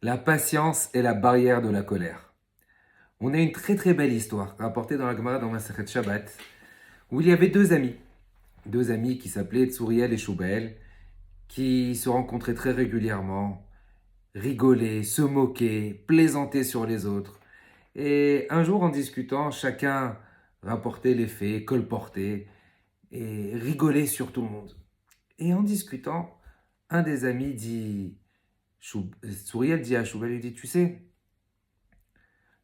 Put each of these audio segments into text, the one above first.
La patience est la barrière de la colère. On a une très très belle histoire rapportée dans la Gemara dans Masechet Shabbat où il y avait deux amis qui s'appelaient Tsuriel et Shoubael qui se rencontraient très régulièrement, rigolaient, se moquaient, plaisantaient sur les autres. Et un jour en discutant, chacun rapportait les faits, colportait et rigolait sur tout le monde. Et en discutant, un des amis dit, Tsuriel dit à Shoubael, il dit, tu sais,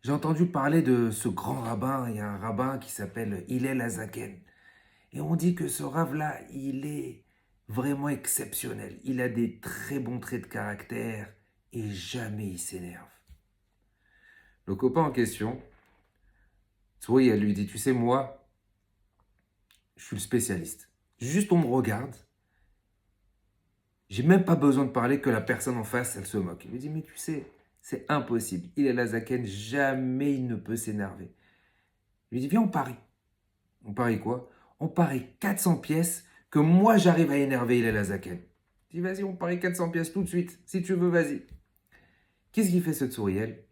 j'ai entendu parler de ce grand rabbin. Il y a un rabbin qui s'appelle Hillel Azaken. Et on dit que ce rave-là, il est vraiment exceptionnel. Il a des très bons traits de caractère et jamais il s'énerve. Le copain en question, Tsui, elle lui dit, tu sais, moi, je suis le spécialiste. Juste on me regarde, j'ai même pas besoin de parler que la personne en face, elle se moque. Il lui dit, mais tu sais, c'est impossible. Hillel Azaken, jamais il ne peut s'énerver. Il lui dit, viens, on parie. On parie quoi? On parie 400 pièces que moi j'arrive à énerver Hillel Azaken. Je dis vas-y, on parie 400 pièces tout de suite. Si tu veux, vas-y. Qu'est-ce qu'il fait ce Tsuriel?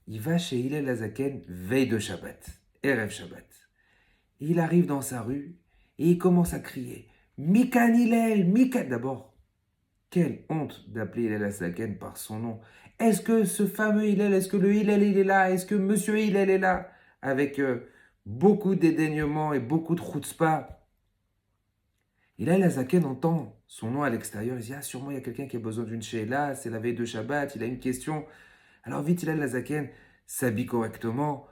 Il va chez Hillel Azaken veille de Shabbat, Erev Shabbat. Et il arrive dans sa rue et il commence à crier Mikan Hillel, Mikan. D'abord, quelle honte d'appeler Hillel Azaken par son nom. Est-ce que ce fameux Hillel, est-ce que le Hillel il est là? Est-ce que Monsieur Hillel est là? Avec beaucoup d'édéignement et beaucoup de chutzpah. Et là, Lazaken entend son nom à l'extérieur. Il dit, ah, sûrement, il y a quelqu'un qui a besoin d'une sheila, c'est la veille de Shabbat, il a une question. Alors vite, il a Lazaken s'habille correctement,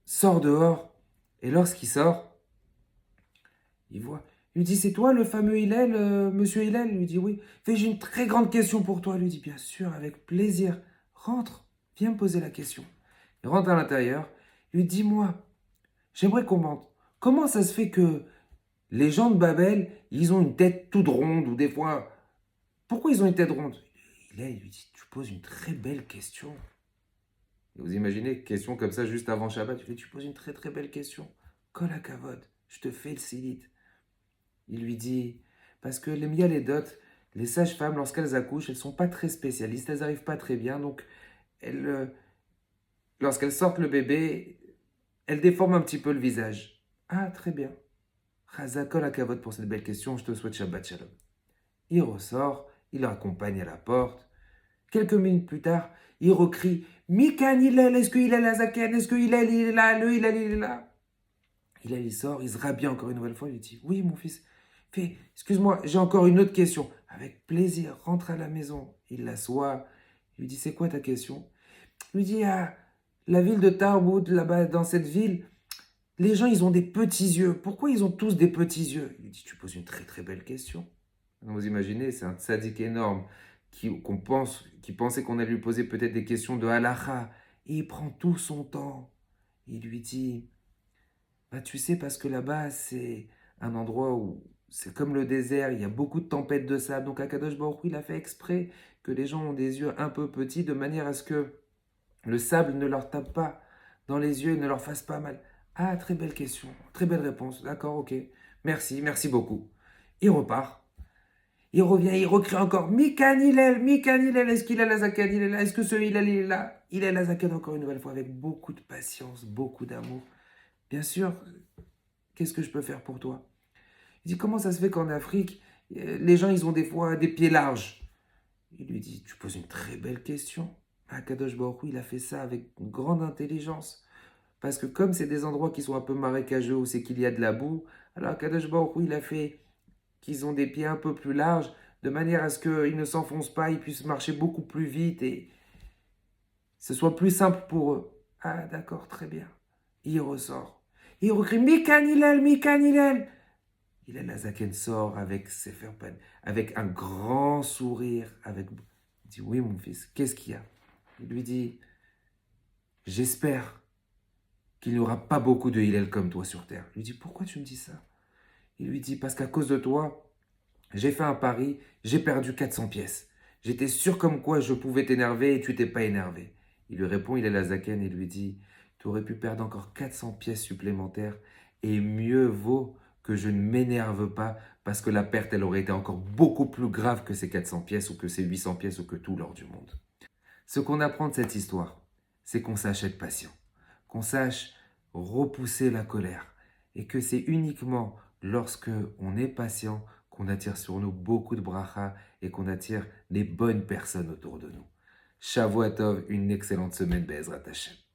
sort dehors. Et lorsqu'il sort, il voit. Il lui dit, c'est toi le fameux Hillel, monsieur Hillel? Il lui dit, oui. Il fait, j'ai une très grande question pour toi. Il lui dit, bien sûr, avec plaisir. Rentre, viens me poser la question. Il rentre à l'intérieur. Il lui dit, dis-moi, j'aimerais comprendre. Comment ça se fait que les gens de Babel, ils ont une tête toute ronde ou des fois. Pourquoi ils ont une tête ronde? Il lui dit, tu poses une très belle question. Vous imaginez, question comme ça juste avant Shabbat, tu poses une très très belle question. Kol hakavod, je te félicite. Il lui dit, parce que les mialédot, les sages-femmes, lorsqu'elles accouchent, elles ne sont pas très spécialistes, elles n'arrivent pas très bien, donc lorsqu'elles sortent le bébé, elles déforment un petit peu le visage. Ah, très bien. Chaza kol hakavod pour cette belle question, je te souhaite Shabbat Shalom. Il ressort, il l'accompagne à la porte. Quelques minutes plus tard, il recrie Mikan Hillel, est-ce que Hillel Azaken, est-ce que Hillel il est là, le Hillel il est là? Hillel il sort, il se rhabille encore une nouvelle fois, il lui dit oui mon fils, fais, excuse-moi, j'ai encore une autre question. Avec plaisir, rentre à la maison. Il l'assoit, il lui dit c'est quoi ta question? Il lui dit ah, la ville de Tarbout, là-bas dans cette ville, les gens ils ont des petits yeux. Pourquoi ils ont tous des petits yeux? Il lui dit tu poses une très très belle question. Vous imaginez, c'est un tzaddik énorme qui pensait qu'on allait lui poser peut-être des questions de halacha. Et il prend tout son temps. Il lui dit, bah, tu sais, parce que là-bas, c'est un endroit où c'est comme le désert, il y a beaucoup de tempêtes de sable. Donc Akadosh Baruch Hu, il a fait exprès que les gens ont des yeux un peu petits de manière à ce que le sable ne leur tape pas dans les yeux et ne leur fasse pas mal. Ah, très belle question, très belle réponse. D'accord, ok. Merci, merci beaucoup. Il repart. Il revient, il recrie encore Mikan Hillel, est-ce qu'il a la Zaken, il est là, est-ce que ce Hillel il est là? Il est la Zaken encore une nouvelle fois avec beaucoup de patience, beaucoup d'amour. Bien sûr, qu'est-ce que je peux faire pour toi? Il dit comment ça se fait qu'en Afrique, les gens ils ont des fois des pieds larges? Il lui dit tu poses une très belle question. Akadosh Baruch Hu, il a fait ça avec une grande intelligence. Parce que comme c'est des endroits qui sont un peu marécageux où c'est qu'il y a de la boue, alors Akadosh Baruch Hu, il a fait qu'ils ont des pieds un peu plus larges, de manière à ce qu'ils ne s'enfoncent pas, ils puissent marcher beaucoup plus vite et ce soit plus simple pour eux. Ah d'accord, très bien. Il ressort. Il recrie Mikan Hillel, Mikan Hillel. Hillel Azaken sort avec Sefer Pan, avec un grand sourire. Il dit oui mon fils, qu'est-ce qu'il y a? Il lui dit j'espère qu'il n'y aura pas beaucoup de Hillel comme toi sur terre. Il lui dit pourquoi tu me dis ça? Il lui dit parce qu'à cause de toi, j'ai fait un pari, j'ai perdu 400 pièces. J'étais sûr comme quoi je pouvais t'énerver et tu t'es pas énervé. Il lui répond, il est la Zaken et lui dit, tu aurais pu perdre encore 400 pièces supplémentaires et mieux vaut que je ne m'énerve pas parce que la perte, elle aurait été encore beaucoup plus grave que ces 400 pièces ou que ces 800 pièces ou que tout l'or du monde. Ce qu'on apprend de cette histoire, c'est qu'on sache être patient, qu'on sache repousser la colère et que c'est uniquement lorsque on est patient qu'on attire sur nous beaucoup de bracha et qu'on attire les bonnes personnes autour de nous. Shavua Tov, une excellente semaine, Be'ezrat Hashem.